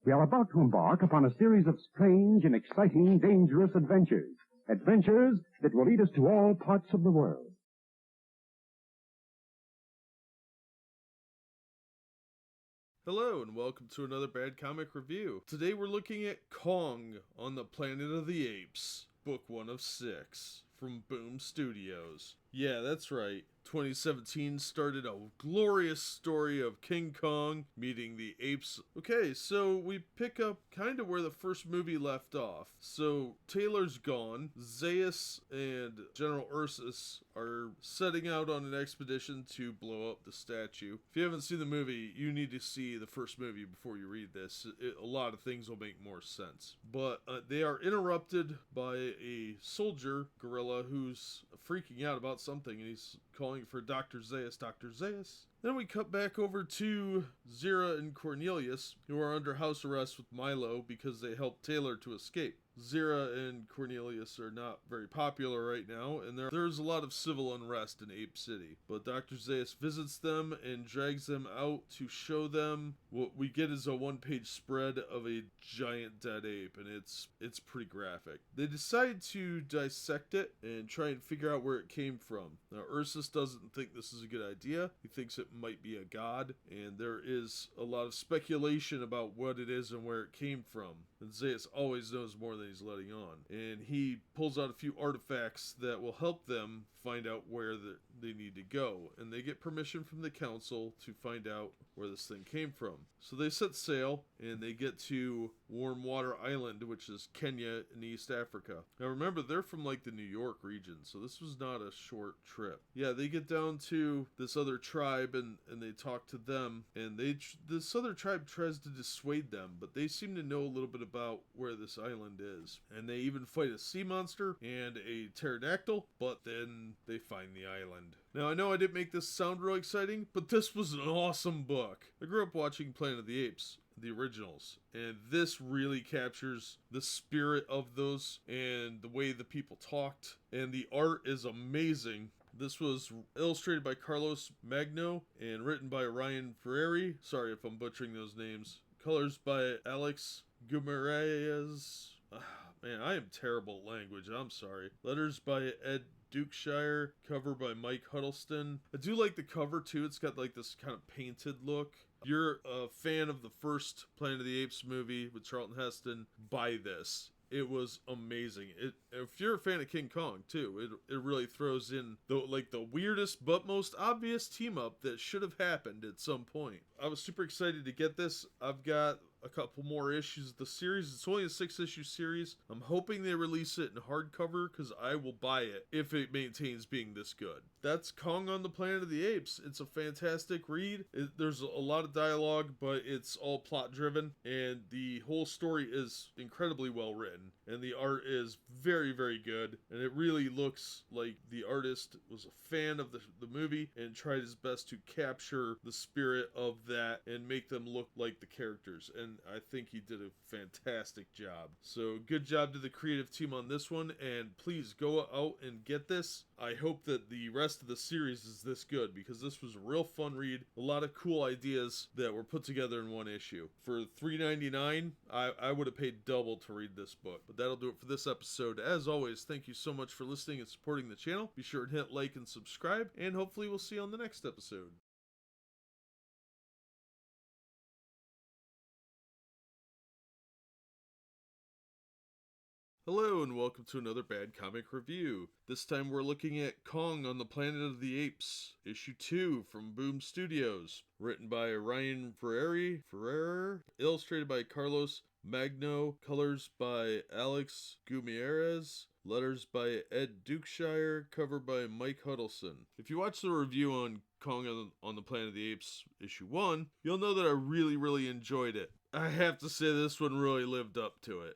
We are about to embark upon a series of strange and exciting, dangerous adventures. Adventures that will lead us to all parts of the world. Hello and welcome to another Bad Comic Review. Today we're looking at Kong on the Planet of the Apes, Book 1 of 6, from Boom Studios. Yeah, that's right. 2017 started a glorious story of King Kong meeting the apes. Okay, so we pick up kind of where the first movie left off. So Taylor's gone. Zeus and General Ursus are setting out on an expedition to blow up the statue. If you haven't seen the movie, you need to see the first movie before you read this. A lot of things will make more sense. But they are interrupted by a soldier gorilla who's freaking out about something, and he's calling for Dr. Zeus, Dr. Zeus. Then we cut back over to Zira and Cornelius, who are under house arrest with Milo because they helped Taylor to escape. Zira and Cornelius are not very popular right now, and there's a lot of civil unrest in Ape City. But Dr. Zeus visits them and drags them out to show them what we get is a one-page spread of a giant dead ape, and it's pretty graphic. They decide to dissect it and try and figure out where it came from. Now, Ursus doesn't think this is a good idea. He thinks it might be a god, and there is a lot of speculation about what it is and where it came from. And Zeus always knows more than he's letting on. And he pulls out a few artifacts that will help them find out where they need to go. And they get permission from the council to find out where this thing came from. So they set sail, and they get to Warm Water Island, which is Kenya in East Africa. Now remember, they're from like the New York region, so this was not a short trip. Yeah, they get down to this other tribe, and they talk to them, and this other tribe tries to dissuade them, but they seem to know a little bit about where this island is. And they even fight a sea monster and a pterodactyl, but then they find the island. Now, I know I didn't make this sound real exciting, but this was an awesome book. I grew up watching Planet of the Apes, the originals, and this really captures the spirit of those and the way the people talked, and the art is amazing. This was illustrated by Carlos Magno and written by Ryan Ferrari. Sorry if I'm butchering those names. Colors by Alex Guimaraes. Man, I am terrible at language. I'm sorry. Letters by Ed Dukeshire. Cover by Mike Huddleston. I do like the cover too. It's got like this kind of painted look. If you're a fan of the first Planet of the Apes movie with Charlton Heston, buy this. It was amazing. If you're a fan of King Kong too, it really throws in the weirdest but most obvious team up that should have happened at some point. I was super excited to get this. I've got a couple more issues of the series. It's only a 6-issue series. I'm hoping they release it in hardcover because I will buy it if it maintains being this good. That's Kong on the Planet of the Apes. It's a fantastic read. There's a lot of dialogue, but it's all plot driven, and the whole story is incredibly well written, and the art is very, very good, and it really looks like the artist was a fan of the movie and tried his best to capture the spirit of that and make them look like the characters, and I think he did a fantastic job. So good job to the creative team on this one, and please go out and get this. I hope that the rest of the series is this good, because this was a real fun read. A lot of cool ideas that were put together in one issue. For $3.99, I would have paid double to read this book. But that'll do it for this episode. As always, thank you so much for listening and supporting the channel. Be sure to hit like and subscribe, and hopefully we'll see you on the next episode. Hello and welcome to another Bad Comic Review. This time we're looking at Kong on the Planet of the Apes, Issue 2 from Boom Studios. Written by Ryan Ferrari, illustrated by Carlos Magno, colors by Alex Guimaraes, letters by Ed Dukeshire, cover by Mike Huddleston. If you watch the review on Kong on the Planet of the Apes, Issue 1, you'll know that I really enjoyed it. I have to say this one really lived up to it.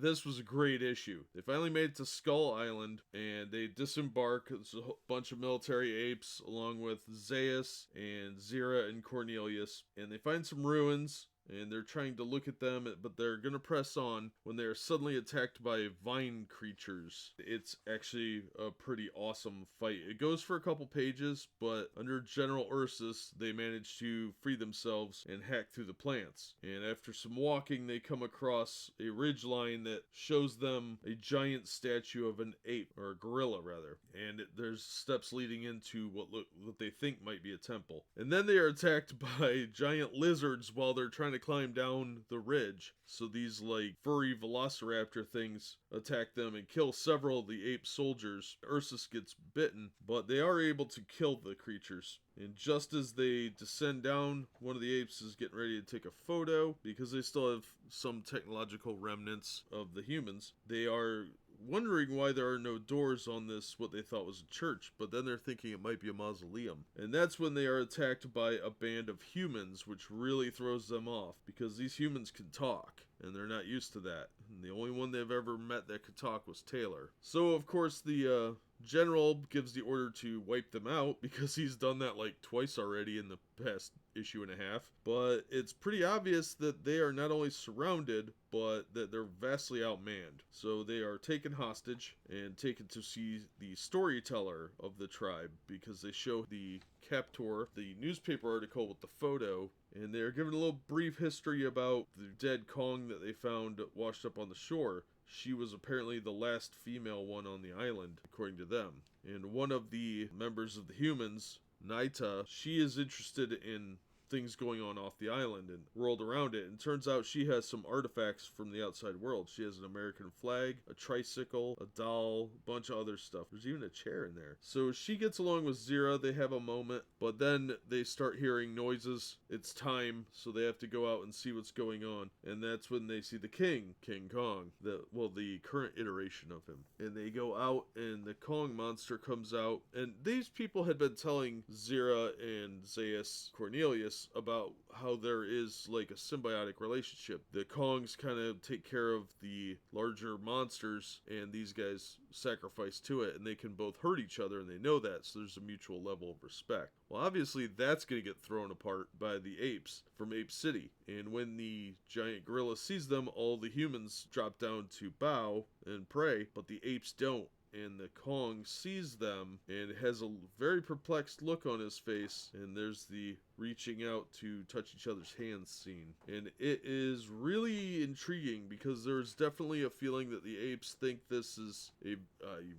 This was a great issue. They finally made it to Skull Island, and they disembark. It's a bunch of military apes, along with Zeus and Zira and Cornelius, and they find some ruins, and they're trying to look at them, but they're gonna press on when they are suddenly attacked by vine creatures. It's actually a pretty awesome fight. It goes for a couple pages, but under General Ursus, they manage to free themselves and hack through the plants. And after some walking, they come across a ridgeline that shows them a giant statue of an ape, or a gorilla rather. And there's steps leading into what they think might be a temple. And then they are attacked by giant lizards while they're trying to climb down the ridge. So these like furry velociraptor things attack them and kill several of the ape soldiers. Ursus gets bitten, but they are able to kill the creatures. And just as they descend down, one of the apes is getting ready to take a photo because they still have some technological remnants of the humans. They are wondering why there are no doors on this, what they thought was a church, but then they're thinking it might be a mausoleum. And that's when they are attacked by a band of humans, which really throws them off, because these humans can talk, and they're not used to that. And the only one they've ever met that could talk was Taylor. So, of course, the general gives the order to wipe them out, because he's done that like twice already in the past issue and a half. But it's pretty obvious that they are not only surrounded, but that they're vastly outmanned. So they are taken hostage and taken to see the storyteller of the tribe, because they show the captor the newspaper article with the photo, and they are given a little brief history about the dead Kong that they found washed up on the shore. She was apparently the last female one on the island, according to them. And one of the members of the humans, Naita, she is interested in things going on off the island and world around it, and turns out she has some artifacts from the outside world. She has an American flag, a tricycle, a doll, a bunch of other stuff. There's even a chair in there. So she gets along with Zira. They have a moment, but then they start hearing noises. It's time, so they have to go out and see what's going on, and that's when they see the King Kong, the current iteration of him. And they go out, and the Kong monster comes out, and these people had been telling Zira and Zaius Cornelius about how there is like a symbiotic relationship. The Kongs kind of take care of the larger monsters, and these guys sacrifice to it, and they can both hurt each other, and they know that, so there's a mutual level of respect. Well, obviously that's going to get thrown apart by the apes from Ape City, and when the giant gorilla sees them, all the humans drop down to bow and pray, but the apes don't. And the Kong sees them and has a very perplexed look on his face, and there's the reaching out to touch each other's hands scene. And it is really intriguing, because there's definitely a feeling that the apes think this is a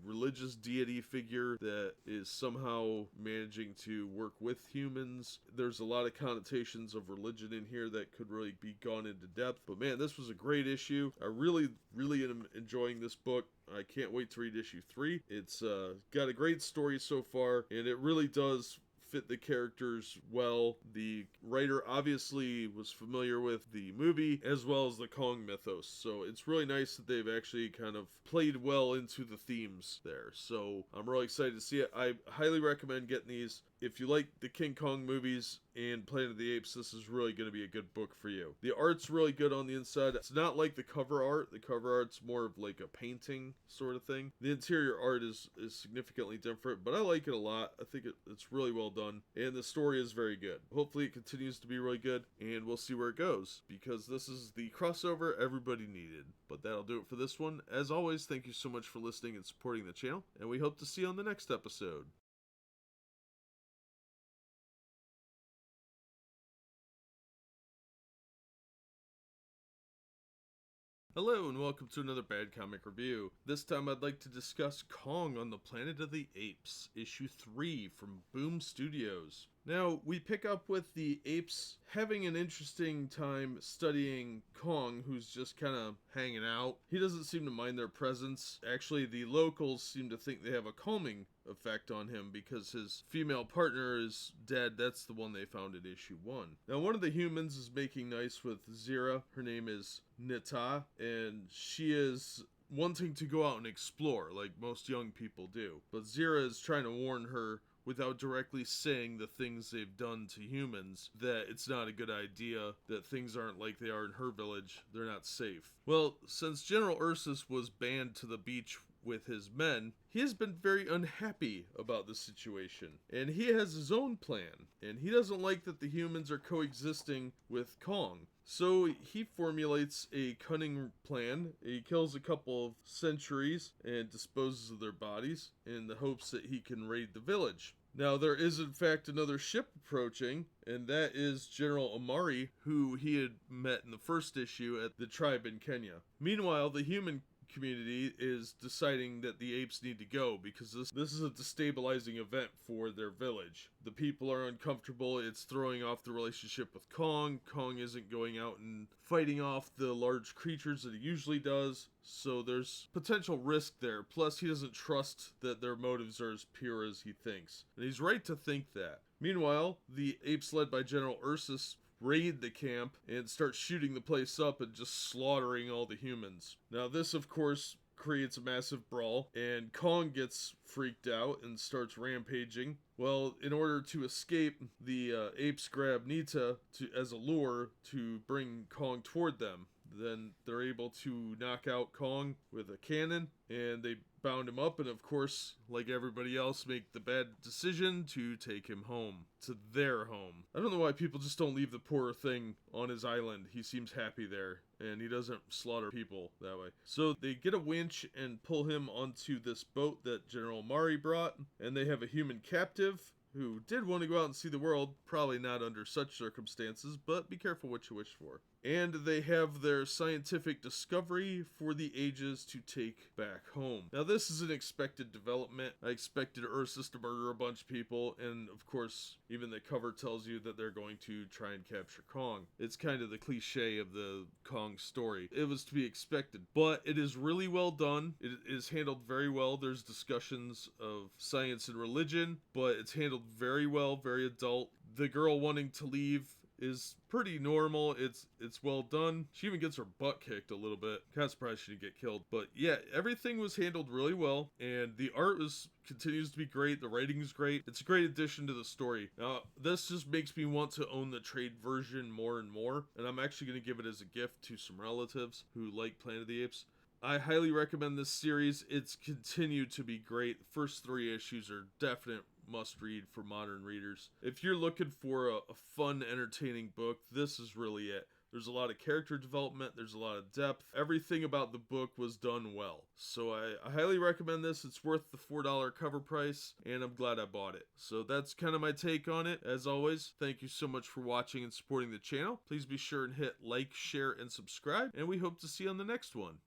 religious deity figure that is somehow managing to work with humans. There's a lot of connotations of religion in here that could really be gone into depth. But man, this was a great issue. I really am enjoying this book. I can't wait to read issue 3. It's got a great story so far, and it really does fit the characters well. The writer obviously was familiar with the movie as well as the Kong mythos, so it's really nice that they've actually kind of played well into the themes there. So I'm really excited to see it. I highly recommend getting these. If you like the King Kong movies and Planet of the Apes, this is really going to be a good book for you. The art's really good on the inside. It's not like the cover art. The cover art's more of like a painting sort of thing. The interior art is significantly different, but I like it a lot. I think it's really well done, and the story is very good. Hopefully it continues to be really good, and we'll see where it goes, because this is the crossover everybody needed. But that'll do it for this one. As always, thank you so much for listening and supporting the channel, and we hope to see you on the next episode. Hello and welcome to another Bad Comic Review. This time I'd like to discuss Kong on the Planet of the Apes, issue 3 from Boom Studios. Now, we pick up with the apes having an interesting time studying Kong, who's just kind of hanging out. He doesn't seem to mind their presence. Actually, the locals seem to think they have a calming effect on him because his female partner is dead. That's the one they found in issue 1. Now, one of the humans is making nice with Zira. Her name is Nita, and she is wanting to go out and explore like most young people do. But Zira is trying to warn her, without directly saying the things they've done to humans, that it's not a good idea, that things aren't like they are in her village, they're not safe. Well, since General Ursus was banned to the beach with his men, he has been very unhappy about the situation, and he has his own plan, and he doesn't like that the humans are coexisting with Kong. So he formulates a cunning plan. He kills a couple of sentries and disposes of their bodies in the hopes that he can raid the village. Now, there is in fact another ship approaching, and that is General Amari, who he had met in the first issue at the tribe in Kenya. Meanwhile, the human community is deciding that the apes need to go because this is a destabilizing event for their village. The people are uncomfortable. It's throwing off the relationship with Kong. Kong isn't going out and fighting off the large creatures that he usually does, so there's potential risk there. Plus, he doesn't trust that their motives are as pure as he thinks, and he's right to think that. Meanwhile, the apes led by General Ursus raid the camp and start shooting the place up and just slaughtering all the humans. Now this, of course, creates a massive brawl, and Kong gets freaked out and starts rampaging. Well, in order to escape, the apes grab Nita as a lure to bring Kong toward them. Then they're able to knock out Kong with a cannon, and they bound him up, and of course, like everybody else, make the bad decision to take him home, to their home. I don't know why people just don't leave the poor thing on his island. He seems happy there, and he doesn't slaughter people that way. So they get a winch and pull him onto this boat that General Mari brought, and they have a human captive who did want to go out and see the world, probably not under such circumstances, but be careful what you wish for. And they have their scientific discovery for the ages to take back home. Now this is an expected development. I expected Ursus to murder a bunch of people, and of course, even the cover tells you that they're going to try and capture Kong. It's kind of the cliche of the Kong story. It was to be expected, but it is really well done. It is handled very well. There's discussions of science and religion, but it's handled very well, very adult. The girl wanting to leave is pretty normal. It's well done. She even gets her butt kicked a little bit. Kind of surprised she didn't get killed. But yeah, everything was handled really well, and the art continues to be great. The writing is great. It's a great addition to the story. Now, this just makes me want to own the trade version more and more, and I'm actually going to give it as a gift to some relatives who like Planet of the Apes. I highly recommend this series. It's continued to be great. The first 3 issues are definite must read for modern readers. If you're looking for a fun, entertaining book, this is really it. There's a lot of character development, there's a lot of depth. Everything about the book was done well. So I highly recommend this. It's worth the $4 cover price, and I'm glad I bought it. So that's kind of my take on it. As always, thank you so much for watching and supporting the channel. Please be sure and hit like, share, and subscribe, and we hope to see you on the next one.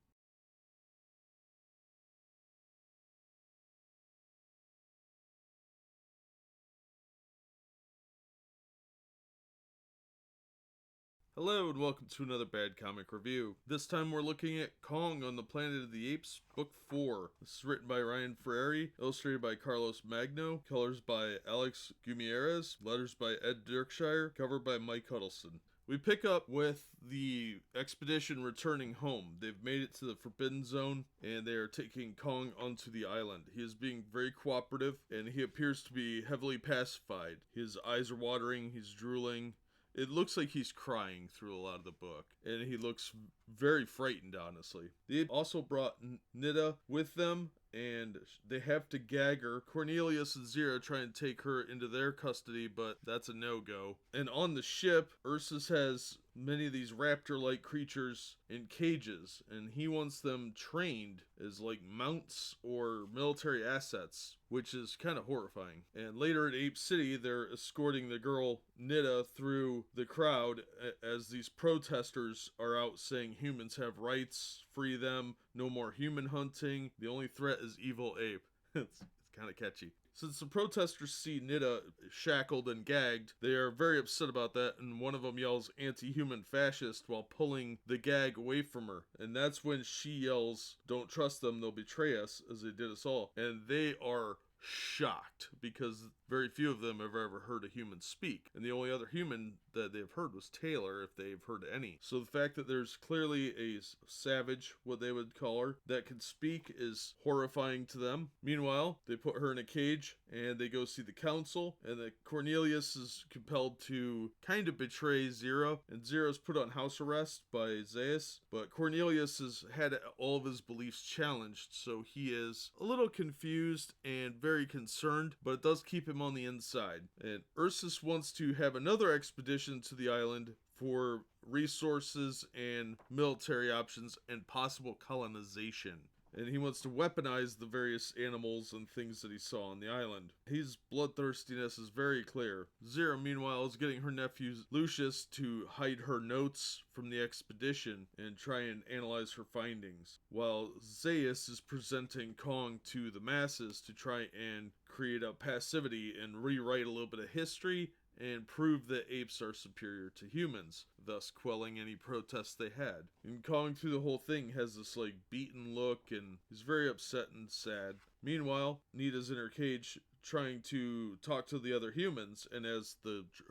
Hello and welcome to another Bad Comic Review. This time we're looking at Kong on the Planet of the Apes, Book 4. This is written by Ryan Ferrari, illustrated by Carlos Magno, colors by Alex Gumieres, letters by Ed Dirkshire, cover by Mike Huddleston. We pick up with the expedition returning home. They've made it to the Forbidden Zone, and they are taking Kong onto the island. He is being very cooperative, and he appears to be heavily pacified. His eyes are watering, he's drooling. It looks like he's crying through a lot of the book, and he looks very frightened, honestly. They also brought Nita with them, and they have to gag her. Cornelius and Zero try and take her into their custody, but that's a no-go. And on the ship, Ursus has many of these raptor-like creatures in cages, and he wants them trained as like mounts or military assets, which is kind of horrifying. And later at Ape City, they're escorting the girl Nita through the crowd as these protesters are out saying humans have rights, free them, no more human hunting, the only threat is evil ape. It's kind of catchy. Since the protesters see Nita shackled and gagged, they are very upset about that, and one of them yells anti-human fascist while pulling the gag away from her. And that's when she yells, "Don't trust them, they'll betray us," as they did us all. And they are shocked because very few of them have ever heard a human speak, and the only other human that they've heard was Taylor, if they've heard any. So the fact that there's clearly a savage, what they would call her, that can speak is horrifying to them. Meanwhile, they put her in a cage and they go see the council, and the Cornelius is compelled to kind of betray Zero, and Zero's put on house arrest by Zaius, but Cornelius has had all of his beliefs challenged, so he is a little confused and very concerned, but it does keep him on the inside. And Ursus wants to have another expedition to the island for resources and military options and possible colonization. And he wants to weaponize the various animals and things that he saw on the island. His bloodthirstiness is very clear. Zero, meanwhile, is getting her nephew Lucius to hide her notes from the expedition and try and analyze her findings, while Zaius is presenting Kong to the masses to try and create a passivity and rewrite a little bit of history and prove that apes are superior to humans, thus quelling any protests they had. And Kong through the whole thing has this like beaten look and he's very upset and sad. Meanwhile, Nita's in her cage trying to talk to the other humans, and as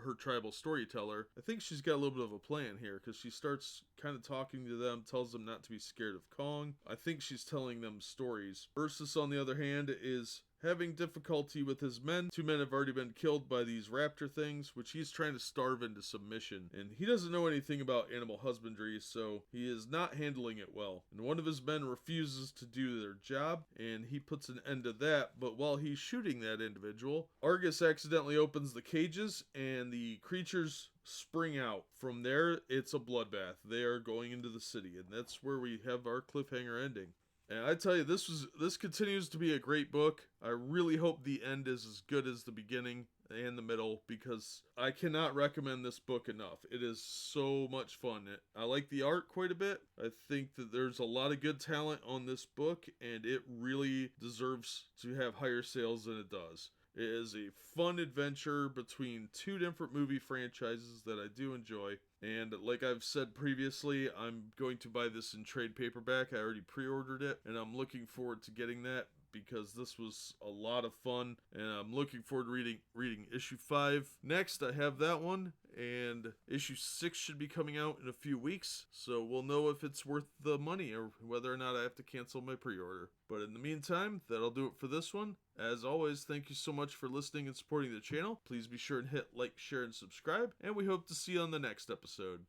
her tribal storyteller, I think she's got a little bit of a plan here, because she starts kind of talking to them, tells them not to be scared of Kong. I think she's telling them stories. Ursus, on the other hand, is having difficulty with his men. 2 men have already been killed by these raptor things, which he's trying to starve into submission. And he doesn't know anything about animal husbandry, so he is not handling it well. And one of his men refuses to do their job, and he puts an end to that. But while he's shooting that individual, Argus accidentally opens the cages, and the creatures spring out. From there, it's a bloodbath. They are going into the city, and that's where we have our cliffhanger ending. And I tell you, this continues to be a great book. I really hope the end is as good as the beginning and the middle, because I cannot recommend this book enough. It is so much fun. I like the art quite a bit. I think that there's a lot of good talent on this book, and it really deserves to have higher sales than it does. It is a fun adventure between 2 different movie franchises that I do enjoy. And like I've said previously, I'm going to buy this in trade paperback. I already pre-ordered it, and I'm looking forward to getting that, because this was a lot of fun, and I'm looking forward to reading issue 5. Next, I have that one, and issue 6 should be coming out in a few weeks, so we'll know if it's worth the money or whether or not I have to cancel my pre-order. But in the meantime, that'll do it for this one. As always, thank you so much for listening and supporting the channel. Please be sure and hit like, share, and subscribe, and we hope to see you on the next episode.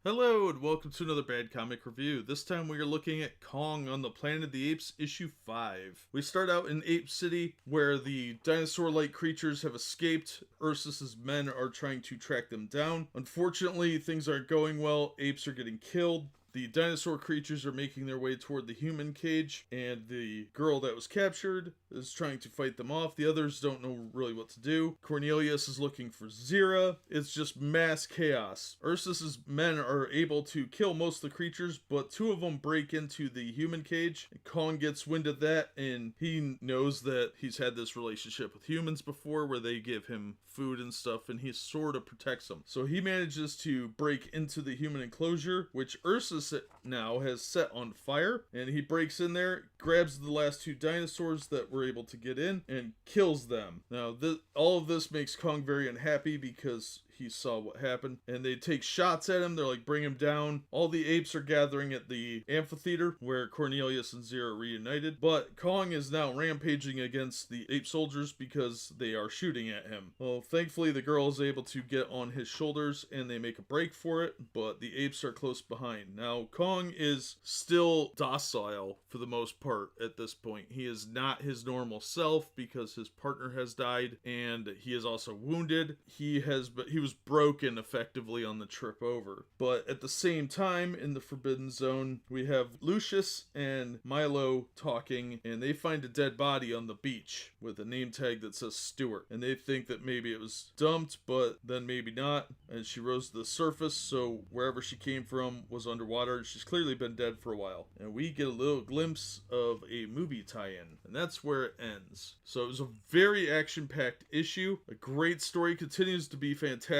Hello, and welcome to another Bad Comic Review. This time we are looking at Kong on the Planet of the Apes, issue 5. We start out in Ape City, where the dinosaur-like creatures have escaped. Ursus's men are trying to track them down. Unfortunately, things aren't going well. Apes are getting killed. The dinosaur creatures are making their way toward the human cage, and the girl that was captured is trying to fight them off. The others don't know really what to do. Cornelius is looking for Zira. It's just mass chaos. Ursus's men are able to kill most of the creatures, but 2 of them break into the human cage. Kong gets wind of that, and he knows that he's had this relationship with humans before, where they give him food and stuff, and he sort of protects them. So he manages to break into the human enclosure, which Ursus now has set on fire, and he breaks in there, grabs the last 2 dinosaurs that were able to get in, and kills them. Now, all of this makes Kong very unhappy, because he saw what happened, and they take shots at him. They're like, bring him down. All the apes are gathering at the amphitheater where Cornelius and Zira are reunited, but Kong is now rampaging against the ape soldiers because they are shooting at him. Well, thankfully the girl is able to get on his shoulders, and they make a break for it, but the apes are close behind. Now, Kong is still docile for the most part at this point. He is not his normal self because his partner has died, and he is also wounded. He was broken effectively on the trip over. But at the same time, in the Forbidden Zone, we have Lucius and Milo talking, and they find a dead body on the beach with a name tag that says Stewart. And they think that maybe it was dumped, but then maybe not. And she rose to the surface, so wherever she came from was underwater. She's clearly been dead for a while. And we get a little glimpse of a movie tie-in, and that's where it ends. So it was a very action-packed issue. A great story, continues to be fantastic.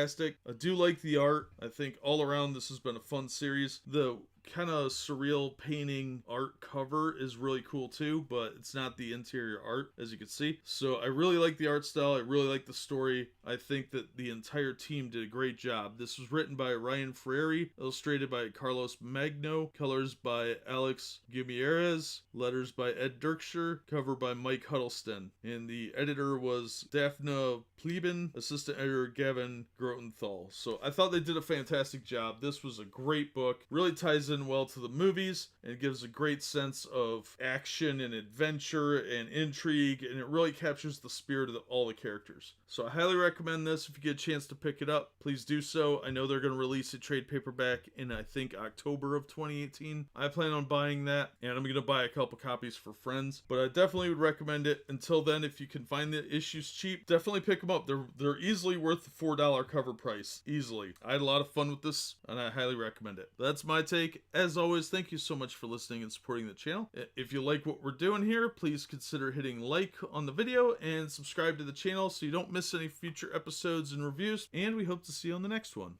I do like the art. I think all around this has been a fun series. The kind of surreal painting art cover is really cool too, but it's not the interior art, as you can see. So I really like the art style. I really like the story. I think that the entire team did a great job. This was written by Ryan Freire, illustrated by Carlos Magno, colors by Alex Gutierrez, letters by Ed Dirkshire, cover by Mike Huddleston, and the editor was Daphne Pleben, assistant editor Gavin Grotenthal. So I thought they did a fantastic job. This was a great book. Really ties in well to the movies and gives a great sense of action and adventure and intrigue, and it really captures the spirit of all the characters. So I highly recommend this. If you get a chance to pick it up, please do so. I know they're going to release a trade paperback in, I think, October of 2018. I plan on buying that, and I'm going to buy a couple copies for friends, but I definitely would recommend it. Until then, if you can find the issues cheap, definitely pick them up. They're easily worth the $4 cover price. Easily. I had a lot of fun with this, and I highly recommend it. That's my take. As always, thank you so much for listening and supporting the channel. If you like what we're doing here, please consider hitting like on the video and subscribe to the channel so you don't miss any future episodes and reviews, and we hope to see you on the next one.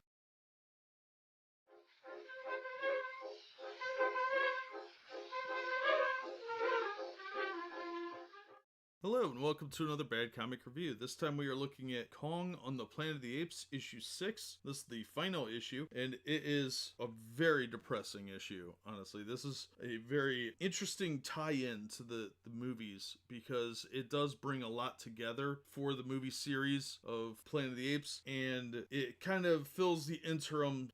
Hello and welcome to another Bad Comic Review. This time we are looking at Kong on the Planet of the Apes, issue 6. This is the final issue, and it is a very depressing issue, honestly. This is a very interesting tie-in to the movies, because it does bring a lot together for the movie series of Planet of the Apes, and it kind of fills the interim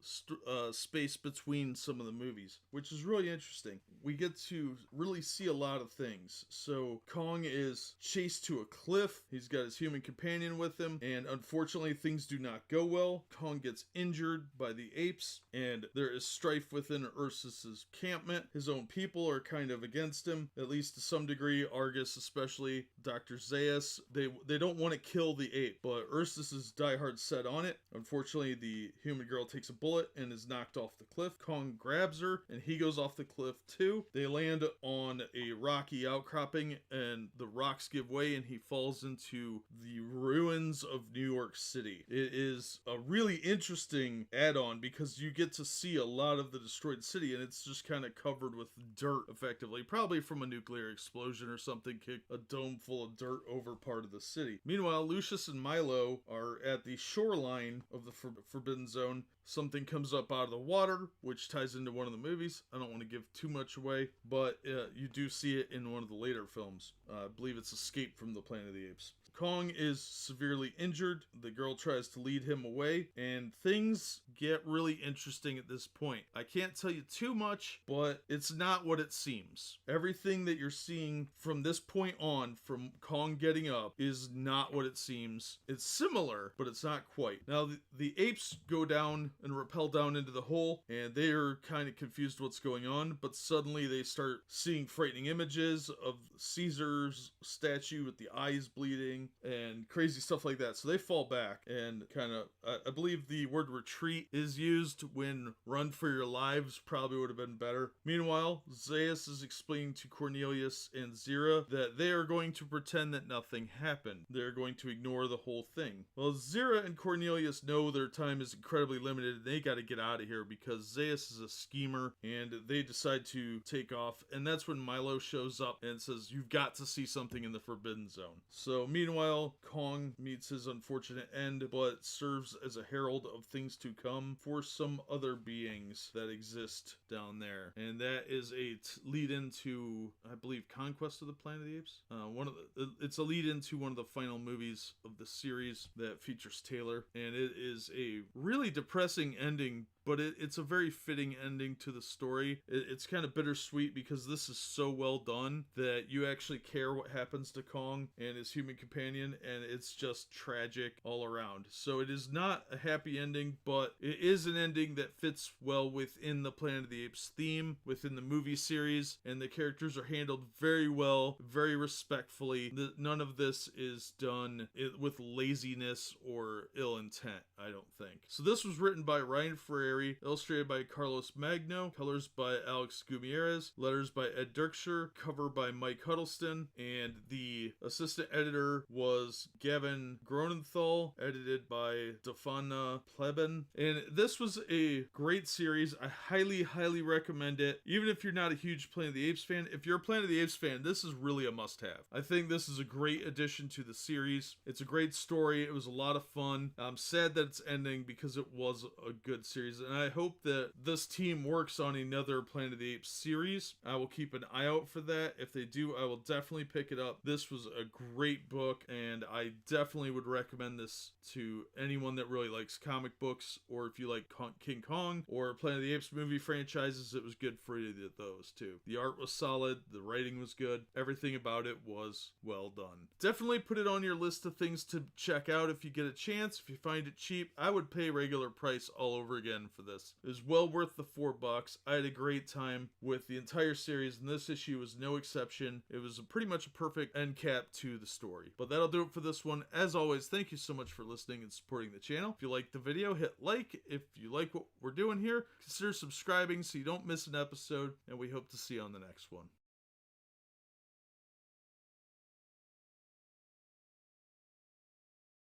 space between some of the movies, which is really interesting. We get to really see a lot of things. So Kong is chased to a cliff. He's got his human companion with him, and unfortunately things do not go well. Kong gets injured by the apes, and there is strife within Ursus's encampment. His own people are kind of against him, at least to some degree. Argus, especially Dr. Zaius, they don't want to kill the ape, but Ursus is diehard set on it. Unfortunately, the human girl takes a bullet and is knocked off the cliff. Kong grabs her, and he goes off the cliff too. They land on a rocky outcropping, and the rocks give way, and he falls into the ruins of New York City. It is a really interesting add-on because you get to see a lot of the destroyed city, and it's just kind of covered with dirt, effectively, probably from a nuclear explosion or something, kicked a dome full of dirt over part of the city. Meanwhile, Lucius and Milo are at the shoreline of the Forbidden Zone. Something comes up out of the water, which ties into one of the movies. I don't want to give too much away, but you do see it in one of the later films. I believe it's Escape from the Planet of the Apes. Kong is severely injured. The girl tries to lead him away, and things get really interesting at this point. I can't tell you too much, but it's not what it seems. Everything that you're seeing from this point on, from Kong getting up, is not what it seems. It's similar, but it's not quite. Now, the apes go down and rappel down into the hole, and they are kind of confused what's going on, but suddenly they start seeing frightening images of Caesar's statue with the eyes bleeding and crazy stuff like that. So they fall back and kind of, I believe the word retreat is used when run for your lives probably would have been better. Meanwhile, Zaius is explaining to Cornelius and Zira that they are going to pretend that nothing happened. They're going to ignore the whole thing. Well, Zira and Cornelius know their time is incredibly limited, and they got to get out of here because Zaius is a schemer, and they decide to take off. And that's when Milo shows up and says, "You've got to see something in the Forbidden Zone." So meanwhile, Kong meets his unfortunate end, but serves as a herald of things to come for some other beings that exist down there. And that is a lead into, I believe, Conquest of the Planet of the Apes. It's a lead into one of the final movies of the series that features Taylor, and it is a really depressing ending, but it's a very fitting ending to the story. It's kind of bittersweet because this is so well done that you actually care what happens to Kong and his human companion, and it's just tragic all around. So it is not a happy ending, but it is an ending that fits well within the Planet of the Apes theme, within the movie series, and the characters are handled very well, very respectfully. None of this is done with laziness or ill intent, I don't think. So this was written by Ryan Ferrari, illustrated by Carlos Magno, colors by Alex Gutierrez, letters by Ed Dirkshire, cover by Mike Huddleston, and the assistant editor was Gavin Gronenthal, edited by Stefana Pleben. And this was a great series. I highly, highly recommend it. Even if you're not a huge Planet of the Apes fan, if you're a Planet of the Apes fan, this is really a must-have. I think this is a great addition to the series. It's a great story. It was a lot of fun. I'm sad that it's ending because it was a good series, and I hope that this team works on another Planet of the Apes series. I will keep an eye out for that. If they do, I will definitely pick it up. This was a great book. book, and I definitely would recommend this to anyone that really likes comic books, or if you like King Kong or Planet of the Apes movie franchises, it was good for those too. The art was solid, the writing was good, everything about it was well done. Definitely put it on your list of things to check out if you get a chance. If you find it cheap, I would pay regular price all over again for this. It was well worth the $4. I had a great time with the entire series, and this issue was no exception. It was pretty much a perfect end cap to the story. But that'll do it for this one. As always, thank you so much for listening and supporting the channel. If you liked the video, hit like. If you like what we're doing here, consider subscribing so you don't miss an episode, and we hope to see you on the next one.